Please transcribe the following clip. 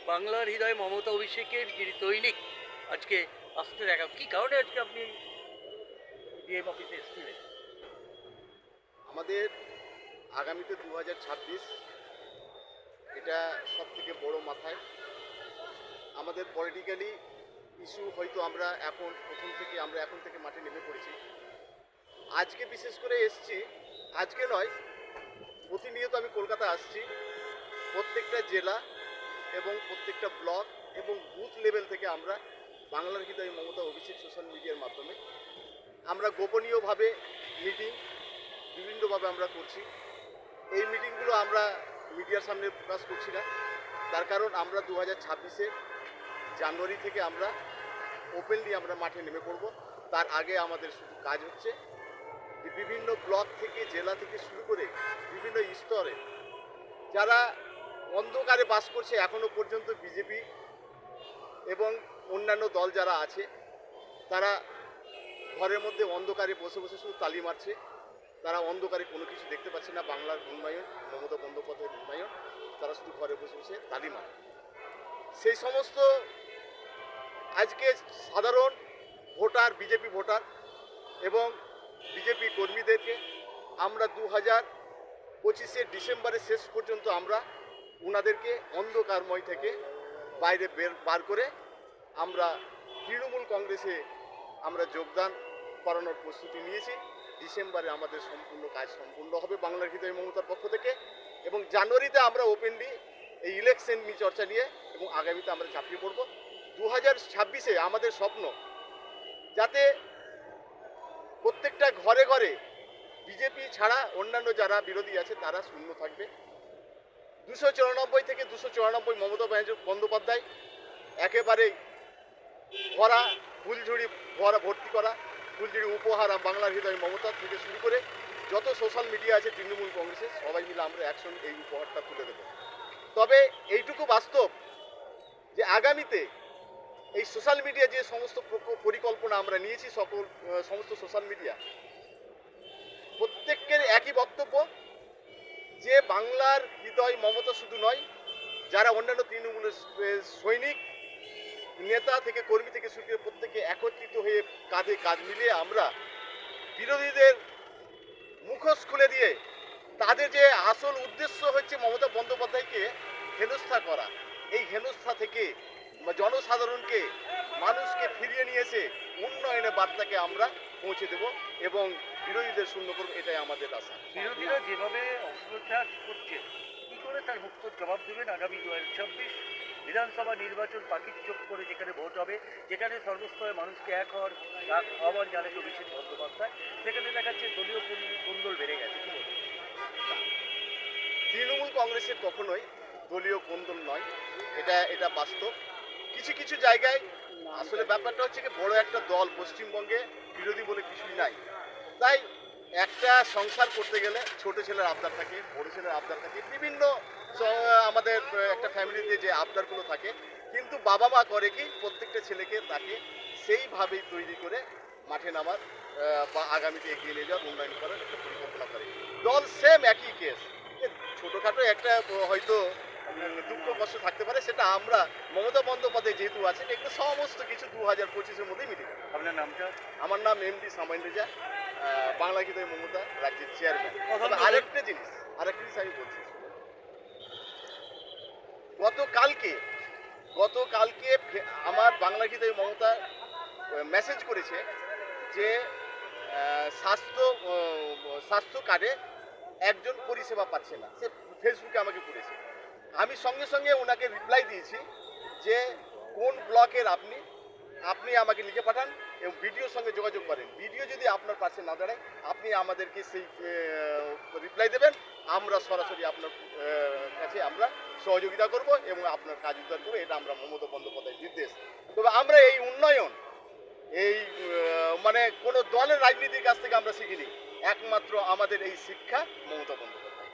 বাংলার হৃদয় মমতা অভিষেকের যিনি দৈনিক আজকে আসতে দেখা, কি কারণে আজকে আপনি ডিএম অফিসে এসেছিলেন? আমাদের আগামীতে 2026 এটা সব থেকে বড় মাথায় আমাদের পলিটিক্যালি ইস্যু হয়তো আমরা এখন থেকে মাঠে নেমে পড়েছি। আজকে বিশেষ করে এসছি, আজকে নয়, প্রতিনিয়ত আমি কলকাতা আসছি। প্রত্যেকটা জেলা এবং প্রত্যেকটা ব্লক এবং বুথ লেভেল থেকে আমরা বাংলার হৃদয় মমতা অভিষেক সোশ্যাল মিডিয়ার মাধ্যমে আমরা গোপনীয়ভাবে মিটিং বিভিন্নভাবে আমরা করছি। এই মিটিংগুলো আমরা মিডিয়ার সামনে প্রকাশ করছি না, তার কারণ আমরা 2026-এ জানুয়ারি থেকে আমরা ওপেনলি আমরা মাঠে নেমে পড়ব। তার আগে আমাদের শুধু কাজ হচ্ছে যে বিভিন্ন ব্লক থেকে জেলা থেকে শুরু করে বিভিন্ন স্তরে যারা অন্ধকারে বাস করছে এখনো পর্যন্ত, বিজেপি এবং অন্যান্য দল যারা আছে, তারা ঘরের মধ্যে অন্ধকারে বসে বসে শুধু তালি মারছে। তারা অন্ধকারে কোনো কিছু দেখতে পাচ্ছে না বাংলার উন্নয়ন, মমতা বন্দ্যোপাধ্যায়ের উন্নয়ন। তারা শুধু ঘরে বসে বসে তালি মারে। সেই সমস্ত আজকে সাধারণ ভোটার, বিজেপি ভোটার এবং বিজেপি কর্মীদেরকে আমরা 2025-এর ডিসেম্বরের শেষ পর্যন্ত আমরা ওনাদেরকে অন্ধকারময় থেকে বাইরে বার করে আমরা তৃণমূল কংগ্রেসে আমরা যোগদান করানোর প্রস্তুতি নিয়েছি। ডিসেম্বরে আমাদের সম্পূর্ণ কাজ সম্পূর্ণ হবে বাংলার হৃদয় মমতার পক্ষ থেকে, এবং জানুয়ারিতে আমরা ওপেনলি এই ইলেকশন নিয়ে চর্চা নিয়ে এবং আগামীতে আমরা ঝাঁপিয়ে পড়ব। 2026-এ আমাদের স্বপ্ন যাতে প্রত্যেকটা ঘরে ঘরে বিজেপি ছাড়া অন্যান্য যারা বিরোধী আছে তারা শূন্য থাকবে। 294 থেকে 294 মমতা বন্দ্যোপাধ্যায় একেবারে ভরা ফুলঝুড়ি ভর্তি করা ফুলঝুড়ি উপহার বাংলার হৃদয় মমতা থেকে শুরু করে যত সোশ্যাল মিডিয়া আছে তৃণমূল কংগ্রেসের সবাই মিলে আমরা একসঙ্গে এই উপহারটা তুলে দেব। তবে এইটুকু বাস্তব যে আগামীতে এই সোশ্যাল মিডিয়া যে সমস্ত পরিকল্পনা আমরা নিয়েছি, সমস্ত সোশ্যাল মিডিয়া প্রত্যেকের একই বক্তব্য যে বাংলার হৃদয় মমতা শুধু নয়, যারা অন্যান্য তৃণমূলের সৈনিক নেতা থেকে কর্মী থেকে শুরু করে প্রত্যেকে একত্রিত হয়ে কাঁধে কাঁধ মিলিয়ে আমরা বিরোধীদের মুখোশ খুলে দিয়ে তাদের যে আসল উদ্দেশ্য হচ্ছে মমতা বন্দ্যোপাধ্যায়কে হেনস্থা করা, এই হেনস্থা থেকে জনসাধারণকে মানুষকে ফিরিয়ে নিয়ে এসে উন্নয়নের বার্তাকে আমরা পৌঁছে দেব এবং বিরোধীদের শূন্য করব, এটাই আমাদের আশা। বিরোধীরা যেভাবে অপপ্রচার করছে, কি করে তার মুক্ত জবাব দেবেন? আগামী 2026 বিধানসভা নির্বাচন পাখির চোখ করে যেখানে ভোট হবে, যেখানে সর্বস্তরের মানুষকে এক হওয়ার আহ্বান জানাচ্ছে অভিষেক বন্দ্যোপাধ্যায়, সেখানে দেখাচ্ছে দলীয় কোন্দল বেড়ে গেছে। কি বলবেন? তৃণমূল কংগ্রেসের কখনোই দলীয় কোন্দল নয়, এটা বাস্তব। কিছু কিছু জায়গায় আসলে ব্যাপারটা হচ্ছে কি, বড় একটা দল পশ্চিমবঙ্গে বিরোধী বলে কিছুই নাই। তাই একটা সংসার করতে গেলে ছোট ছেলের আবদার থাকে, বড় ছেলের আবদার থাকে, বিভিন্ন আমাদের একটা ফ্যামিলিতে যে আবদারগুলো থাকে, কিন্তু বাবা মা করে কি প্রত্যেকটা ছেলেকে তাকে সেইভাবেই তৈরি করে মাঠে নামার বা আগামীতে এগিয়ে নিয়ে যাওয়ার, উন্নয়ন করার একটা পরিকল্পনা করে। দল সেম একই কেস। ছোটোখাটো একটা হয়তো দুঃখ কষ্ট থাকতে পারে, সেটা আমরা মমতা বন্দ্যোপাধ্যায় যেহেতু আছেন, এগুলো সমস্ত কিছু 2025-এর মধ্যেই মিটে যাবে। আপনার নামটা? আমার নাম এমডি সামাইন রেজা, বাংলা হৃদয় মমতা রাজ্যের চেয়ারম্যান। আরেকটা জিনিস আমি বলছি, গতকালকে আমার বাংলা হৃদয় মমতা মেসেজ করেছে যে স্বাস্থ্য কার্ডে একজন পরিষেবা পাচ্ছে না, সে ফেসবুকে আমাকে করেছে। আমি সঙ্গে সঙ্গে ওনাকে রিপ্লাই দিয়েছি যে কোন ব্লকের আপনি আমাকে লিখে পাঠান এবং ভিডিওর সঙ্গে যোগাযোগ করেন। ভিডিও যদি আপনার পাশে না দাঁড়ায়, আপনি আমাদেরকে সেই রিপ্লাই দেবেন, আমরা সরাসরি আপনার কাছে আমরা সহযোগিতা করব এবং আপনার কাজ উদ্ধার করবো। এটা আমরা মমতা বন্দ্যোপাধ্যায়ের নির্দেশ। তবে আমরা এই উন্নয়ন এই মানে কোনো দলের রাজনীতির কাছ থেকে আমরা শিখিনি, একমাত্র আমাদের এই শিক্ষা মমতা বন্দ্যোপাধ্যায়।